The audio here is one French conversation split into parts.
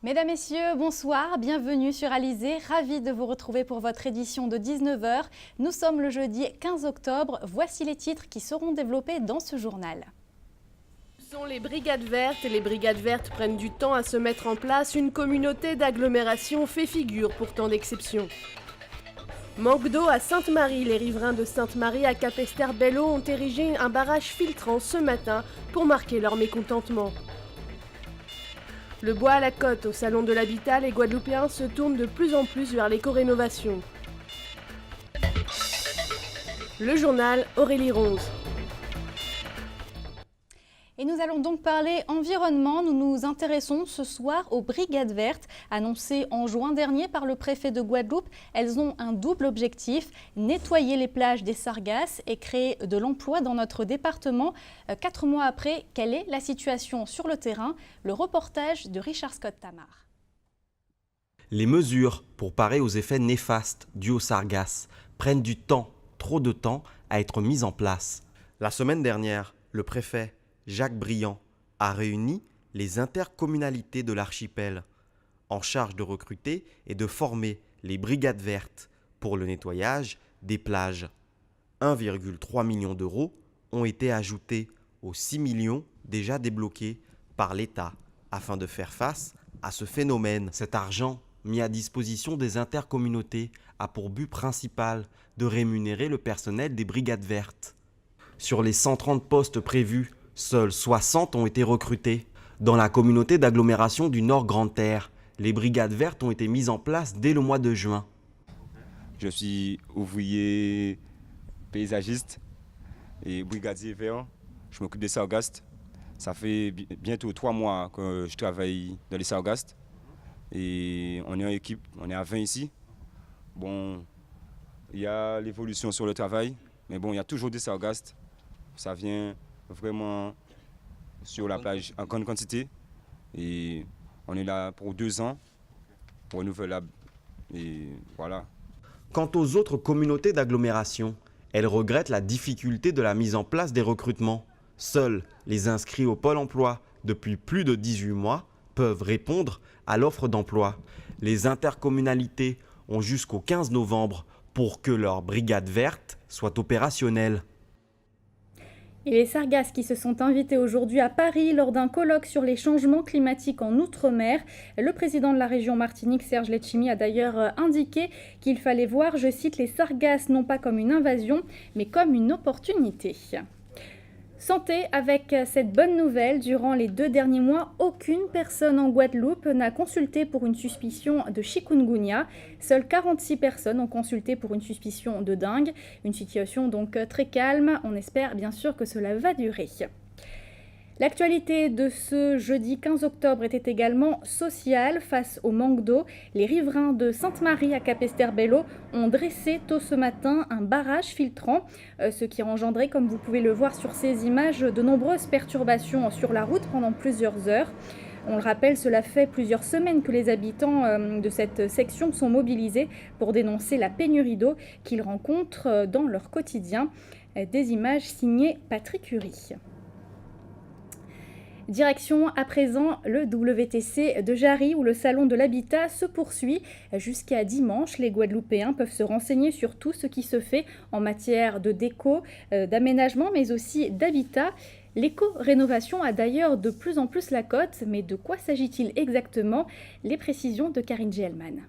Mesdames, Messieurs, bonsoir, bienvenue sur Alizé, ravi de vous retrouver pour votre édition de 19 h. Nous sommes le jeudi 15 octobre, voici les titres qui seront développés dans ce journal. Ce sont les brigades vertes et les brigades vertes prennent du temps à se mettre en place, une communauté d'agglomération fait figure pourtant d'exception. Manque d'eau à Sainte-Marie, les riverains de Sainte-Marie à Capesterre-Belle-Eau ont érigé un barrage filtrant ce matin pour marquer leur mécontentement. Le bois à la côte, au salon de l'habitat, les Guadeloupéens se tournent de plus en plus vers l'éco-rénovation. Le journal Aurélie Ronze. Et nous allons donc parler environnement. Nous nous intéressons ce soir aux brigades vertes. Annoncées en juin dernier par le préfet de Guadeloupe, elles ont un double objectif, nettoyer les plages des Sargasses et créer de l'emploi dans notre département. 4 mois après, quelle est la situation sur le terrain? Le reportage de Richard Scott Tamar. Les mesures pour parer aux effets néfastes dus aux sargasses prennent du temps, trop de temps, à être mises en place. La semaine dernière, le préfet Jacques Briand a réuni les intercommunalités de l'archipel en charge de recruter et de former les brigades vertes pour le nettoyage des plages. 1,3 million d'euros ont été ajoutés aux 6 millions déjà débloqués par l'État afin de faire face à ce phénomène. Cet argent mis à disposition des intercommunautés a pour but principal de rémunérer le personnel des brigades vertes. Sur les 130 postes prévus, seuls 60 ont été recrutés. Dans la communauté d'agglomération du Nord Grande-Terre, les brigades vertes ont été mises en place dès le mois de juin. Je suis ouvrier paysagiste et brigadier vert. Je m'occupe des sargasses. Ça fait bientôt 3 mois que je travaille dans les sargasses. Et on est en équipe, on est à 20 ici. Bon, il y a l'évolution sur le travail, mais bon, il y a toujours des sargasses. Ça vient vraiment sur la plage en grande quantité et on est là pour 2 ans renouvelable et voilà. Quant aux autres communautés d'agglomération, elles regrettent la difficulté de la mise en place des recrutements. Seuls les inscrits au Pôle emploi depuis plus de 18 mois peuvent répondre à l'offre d'emploi. Les intercommunalités ont jusqu'au 15 novembre pour que leur brigade verte soit opérationnelle. Et les Sargasses qui se sont invités aujourd'hui à Paris lors d'un colloque sur les changements climatiques en Outre-mer. Le président de la région Martinique, Serge Letchimy, a d'ailleurs indiqué qu'il fallait voir, je cite, les Sargasses non pas comme une invasion, mais comme une opportunité. Santé, avec cette bonne nouvelle, durant les 2 derniers mois, aucune personne en Guadeloupe n'a consulté pour une suspicion de chikungunya. Seules 46 personnes ont consulté pour une suspicion de dengue. Une situation donc très calme. On espère bien sûr que cela va durer. L'actualité de ce jeudi 15 octobre était également sociale. Face au manque d'eau, les riverains de Sainte-Marie à Capesterre-Belle-Eau ont dressé tôt ce matin un barrage filtrant, ce qui a engendré, comme vous pouvez le voir sur ces images, de nombreuses perturbations sur la route pendant plusieurs heures. On le rappelle, cela fait plusieurs semaines que les habitants de cette section sont mobilisés pour dénoncer la pénurie d'eau qu'ils rencontrent dans leur quotidien. Des images signées Patrick Curie. Direction à présent le WTC de Jarry où le salon de l'habitat se poursuit. Jusqu'à dimanche, les Guadeloupéens peuvent se renseigner sur tout ce qui se fait en matière de déco, d'aménagement mais aussi d'habitat. L'éco-rénovation a d'ailleurs de plus en plus la cote, mais de quoi s'agit-il exactement? Les précisions de Karine Gelman.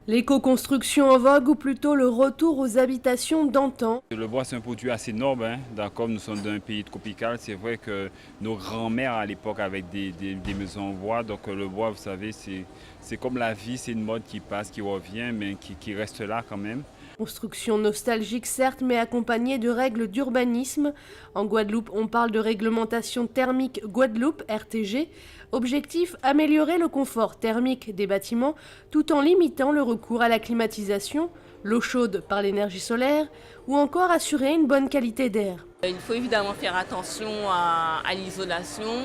L'éco-construction en vogue ou plutôt le retour aux habitations d'antan. Le bois c'est un produit assez noble, hein. D'accord, nous sommes dans un pays tropical, c'est vrai que nos grands-mères à l'époque avaient des maisons en bois, donc le bois vous savez c'est comme la vie, c'est une mode qui passe, qui revient mais qui reste là quand même. Construction nostalgique certes, mais accompagnée de règles d'urbanisme. En Guadeloupe, on parle de réglementation thermique Guadeloupe, RTG. Objectif, améliorer le confort thermique des bâtiments tout en limitant le recours à la climatisation, l'eau chaude par l'énergie solaire ou encore assurer une bonne qualité d'air. Il faut évidemment faire attention à l'isolation,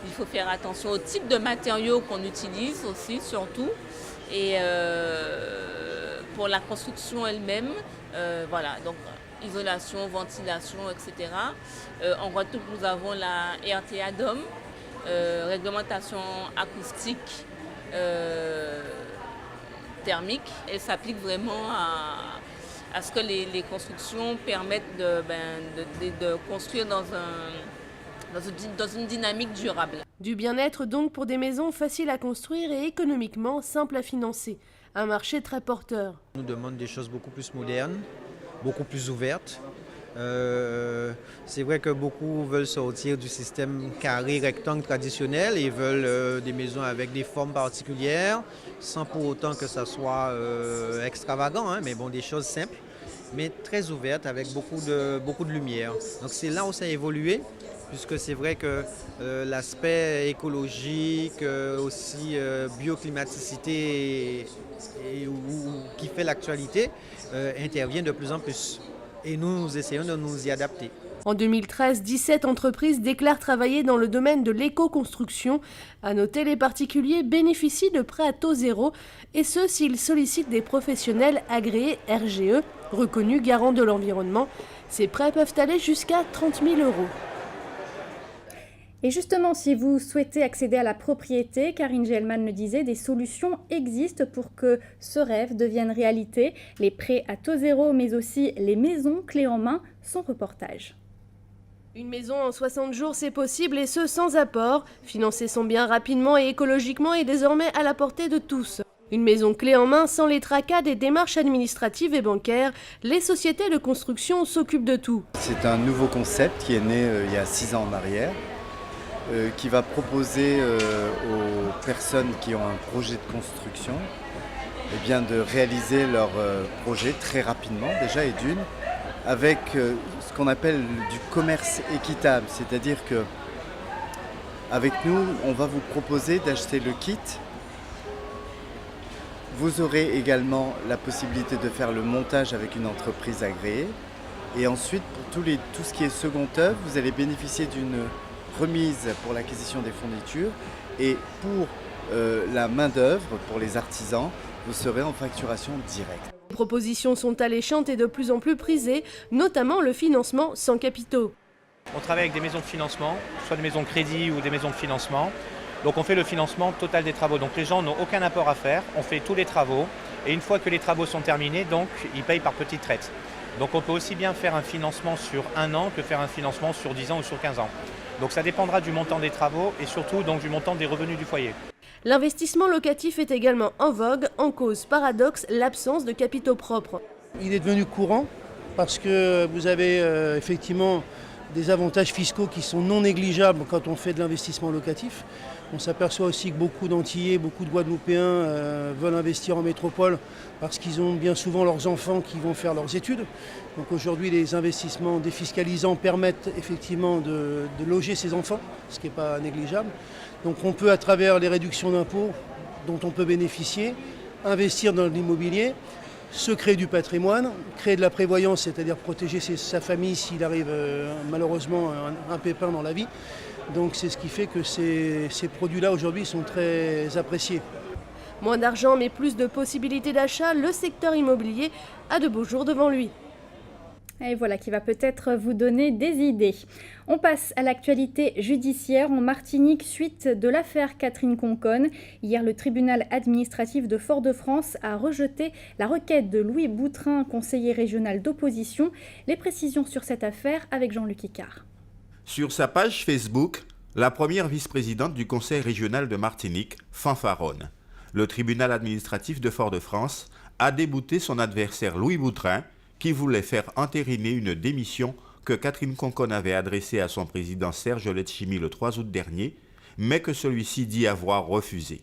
il faut faire attention au type de matériaux qu'on utilise aussi surtout. Et pour la construction elle-même, voilà, donc isolation, ventilation, etc. En Guadeloupe, nous avons la RTA DOM, réglementation acoustique thermique. Elle s'applique vraiment à ce que les constructions permettent de construire dans une dynamique durable. Du bien-être donc pour des maisons faciles à construire et économiquement simples à financer. Un marché très porteur. On nous demande des choses beaucoup plus modernes, beaucoup plus ouvertes. C'est vrai que beaucoup veulent sortir du système carré rectangle traditionnel et veulent des maisons avec des formes particulières, sans pour autant que ça soit extravagant, hein, mais bon, des choses simples, mais très ouvertes avec beaucoup de lumière. Donc c'est là où ça a évolué, puisque c'est vrai que l'aspect écologique, aussi bioclimaticité qui fait l'actualité intervient de plus en plus. Et nous essayons de nous y adapter. En 2013, 17 entreprises déclarent travailler dans le domaine de l'éco-construction. À noter, les particuliers bénéficient de prêts à taux zéro, et ce s'ils sollicitent des professionnels agréés RGE, reconnus garants de l'environnement. Ces prêts peuvent aller jusqu'à 30 000 €. Et justement, si vous souhaitez accéder à la propriété, Karine Gelman le disait, des solutions existent pour que ce rêve devienne réalité. Les prêts à taux zéro, mais aussi les maisons clés en main, son reportage. Une maison en 60 jours, c'est possible et ce sans apport. Financer son bien rapidement et écologiquement est désormais à la portée de tous. Une maison clé en main sans les tracas des démarches administratives et bancaires. Les sociétés de construction s'occupent de tout. C'est un nouveau concept qui est né il y a 6 ans en arrière. Qui va proposer aux personnes qui ont un projet de construction de réaliser leur projet très rapidement déjà et d'une, avec ce qu'on appelle du commerce équitable, c'est-à-dire que avec nous, on va vous proposer d'acheter le kit. Vous aurez également la possibilité de faire le montage avec une entreprise agréée. Et ensuite, pour tout ce qui est seconde œuvre, vous allez bénéficier d'une remise pour l'acquisition des fournitures et pour la main-d'œuvre, pour les artisans, vous serez en facturation directe. Les propositions sont alléchantes et de plus en plus prisées, notamment le financement sans capitaux. On travaille avec des maisons de financement, soit des maisons de crédit ou des maisons de financement. Donc on fait le financement total des travaux. Donc les gens n'ont aucun apport à faire, on fait tous les travaux et une fois que les travaux sont terminés, donc ils payent par petites traites. Donc on peut aussi bien faire un financement sur 1 an que faire un financement sur 10 ans ou sur 15 ans. Donc ça dépendra du montant des travaux et surtout donc, du montant des revenus du foyer. L'investissement locatif est également en vogue, en cause paradoxe l'absence de capitaux propres. Il est devenu courant parce que vous avez effectivement des avantages fiscaux qui sont non négligeables quand on fait de l'investissement locatif. On s'aperçoit aussi que beaucoup d'Antillais, beaucoup de Guadeloupéens veulent investir en métropole parce qu'ils ont bien souvent leurs enfants qui vont faire leurs études. Donc aujourd'hui, les investissements défiscalisants permettent effectivement de loger ces enfants, ce qui n'est pas négligeable. Donc on peut, à travers les réductions d'impôts dont on peut bénéficier, investir dans l'immobilier, se créer du patrimoine, créer de la prévoyance, c'est-à-dire protéger sa famille s'il arrive malheureusement un pépin dans la vie. Donc c'est ce qui fait que ces produits-là aujourd'hui sont très appréciés. Moins d'argent mais plus de possibilités d'achat, le secteur immobilier a de beaux jours devant lui. Et voilà qui va peut-être vous donner des idées. On passe à l'actualité judiciaire en Martinique suite de l'affaire Catherine Conconne. Hier, le tribunal administratif de Fort-de-France a rejeté la requête de Louis Boutrin, conseiller régional d'opposition. Les précisions sur cette affaire avec Jean-Luc Icard. Sur sa page Facebook, la première vice-présidente du conseil régional de Martinique fanfaronne. Le tribunal administratif de Fort-de-France a débouté son adversaire Louis Boutrin, qui voulait faire entériner une démission que Catherine Conconne avait adressée à son président Serge Letchimy le 3 août dernier, mais que celui-ci dit avoir refusé.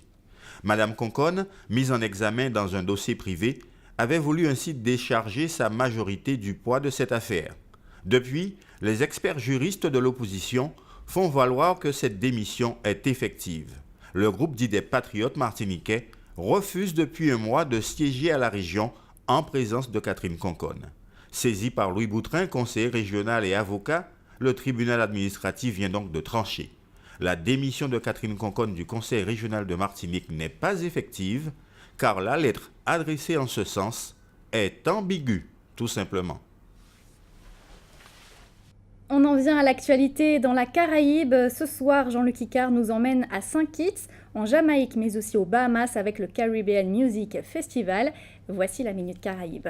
Madame Conconne, mise en examen dans un dossier privé, avait voulu ainsi décharger sa majorité du poids de cette affaire. Depuis, les experts juristes de l'opposition font valoir que cette démission est effective. Le groupe dit des patriotes martiniquais refuse depuis un mois de siéger à la région en présence de Catherine Conconne. Saisi par Louis Boutrin, conseiller régional et avocat, le tribunal administratif vient donc de trancher. La démission de Catherine Conconne du conseil régional de Martinique n'est pas effective, car la lettre adressée en ce sens est ambiguë, tout simplement. On en vient à l'actualité dans la Caraïbe. Ce soir, Jean-Luc Icard nous emmène à St. Kitts, en Jamaïque, mais aussi aux Bahamas avec le Caribbean Music Festival. Voici la Minute Caraïbe.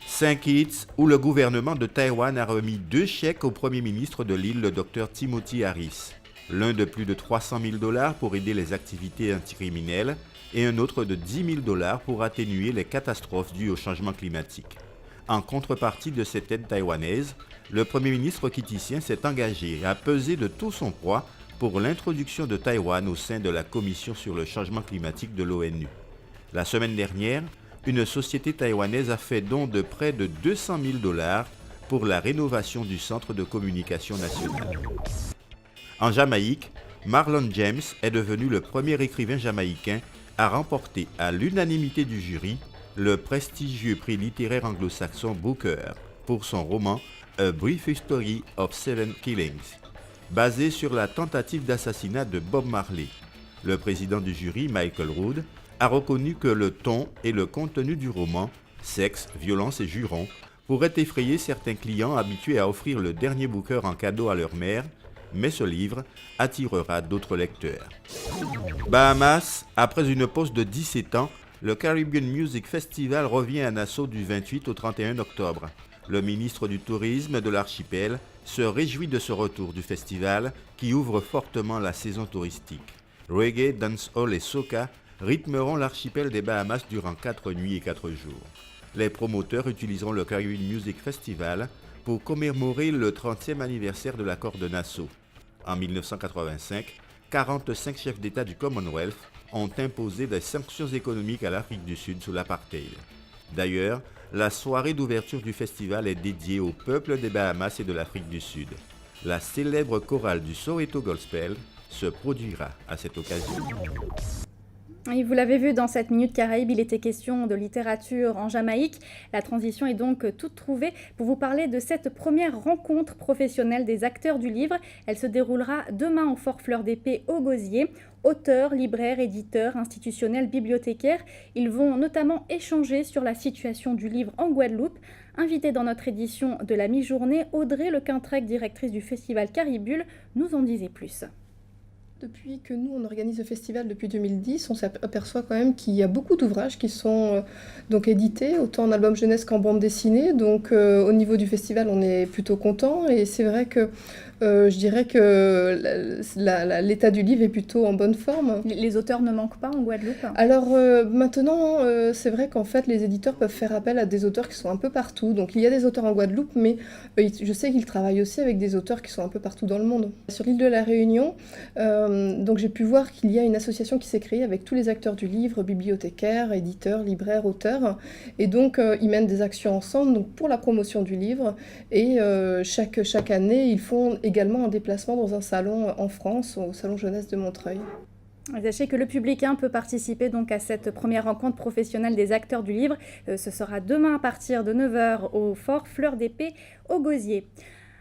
St. Kitts, où le gouvernement de Taïwan a remis 2 chèques au premier ministre de l'île, le Dr Timothy Harris. L'un de plus de 300 000 $ pour aider les activités anticriminelles et un autre de 10 000 $ pour atténuer les catastrophes dues au changement climatique. En contrepartie de cette aide taïwanaise, le Premier ministre kittitien s'est engagé à peser de tout son poids pour l'introduction de Taïwan au sein de la Commission sur le changement climatique de l'ONU. La semaine dernière, une société taïwanaise a fait don de près de 200 000 $ pour la rénovation du centre de communication national. En Jamaïque, Marlon James est devenu le premier écrivain jamaïcain à remporter à l'unanimité du jury le prestigieux prix littéraire anglo-saxon Booker pour son roman A Brief History of 7 Killings, basé sur la tentative d'assassinat de Bob Marley. Le président du jury, Michael Rood, a reconnu que le ton et le contenu du roman, sexe, violence et jurons, pourraient effrayer certains clients habitués à offrir le dernier Booker en cadeau à leur mère, mais ce livre attirera d'autres lecteurs. Bahamas, après une pause de 17 ans, le Caribbean Music Festival revient à Nassau du 28 au 31 octobre. Le ministre du Tourisme de l'archipel se réjouit de ce retour du festival qui ouvre fortement la saison touristique. Reggae, dancehall et soca rythmeront l'archipel des Bahamas durant 4 nuits et 4 jours. Les promoteurs utiliseront le Caribbean Music Festival pour commémorer le 30e anniversaire de l'accord de Nassau. En 1985, 45 chefs d'État du Commonwealth ont imposé des sanctions économiques à l'Afrique du Sud sous l'apartheid. D'ailleurs, la soirée d'ouverture du festival est dédiée au peuple des Bahamas et de l'Afrique du Sud. La célèbre chorale du Soweto Gospel se produira à cette occasion. Et vous l'avez vu dans cette Minute Caraïbe, il était question de littérature en Jamaïque. La transition est donc toute trouvée pour vous parler de cette première rencontre professionnelle des acteurs du livre. Elle se déroulera demain au Fort Fleur d'Épée au Gosier. Auteurs, libraires, éditeurs, institutionnels, bibliothécaires, ils vont notamment échanger sur la situation du livre en Guadeloupe. Invitée dans notre édition de la mi-journée, Audrey Lequintrec, directrice du festival Caribule, nous en disait plus. Depuis que nous, on organise le festival depuis 2010, on s'aperçoit quand même qu'il y a beaucoup d'ouvrages qui sont donc édités, autant en album jeunesse qu'en bande dessinée. Donc au niveau du festival, on est plutôt content. Et c'est vrai que je dirais que l'état du livre est plutôt en bonne forme. Les auteurs ne manquent pas en Guadeloupe? Alors maintenant, c'est vrai qu'en fait, les éditeurs peuvent faire appel à des auteurs qui sont un peu partout. Donc il y a des auteurs en Guadeloupe, mais je sais qu'ils travaillent aussi avec des auteurs qui sont un peu partout dans le monde. Sur l'île de la Réunion, donc j'ai pu voir qu'il y a une association qui s'est créée avec tous les acteurs du livre, bibliothécaires, éditeurs, libraires, auteurs. Et donc ils mènent des actions ensemble donc, pour la promotion du livre. Et chaque année, ils font également un déplacement dans un salon en France, au Salon Jeunesse de Montreuil. Sachez que le public peut participer donc à cette première rencontre professionnelle des acteurs du livre. Ce sera demain à partir de 9h au Fort Fleur d'Épée au Gosier.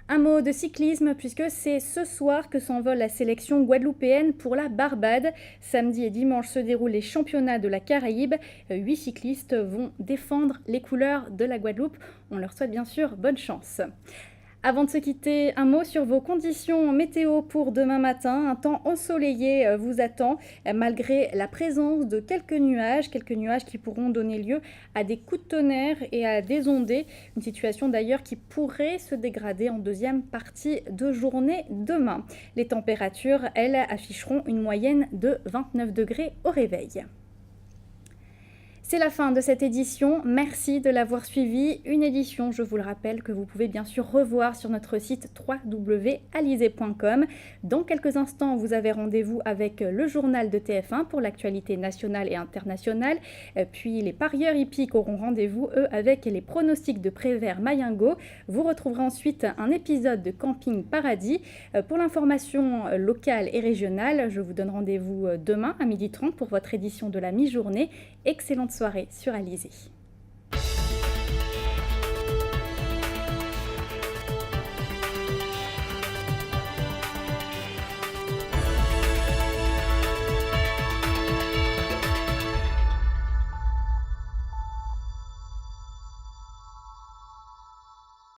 Un mot de cyclisme puisque c'est ce soir que s'envole la sélection guadeloupéenne pour la Barbade. Samedi et dimanche se déroulent les championnats de la Caraïbe. 8 cyclistes vont défendre les couleurs de la Guadeloupe. On leur souhaite bien sûr bonne chance. Avant de se quitter, un mot sur vos conditions météo pour demain matin. Un temps ensoleillé vous attend, malgré la présence de quelques nuages qui pourront donner lieu à des coups de tonnerre et à des ondées. Une situation d'ailleurs qui pourrait se dégrader en deuxième partie de journée demain. Les températures, elles, afficheront une moyenne de 29 degrés au réveil. C'est la fin de cette édition, merci de l'avoir suivi. Une édition, je vous le rappelle, que vous pouvez bien sûr revoir sur notre site www.alizé.com. Dans quelques instants, vous avez rendez-vous avec le journal de TF1 pour l'actualité nationale et internationale. Puis les parieurs hippiques auront rendez-vous, eux, avec les pronostics de Prévert Mayingo. Vous retrouverez ensuite un épisode de Camping Paradis. Pour l'information locale et régionale, je vous donne rendez-vous demain à 12h30 pour votre édition de la mi-journée. Excellente soirée sur Alizé.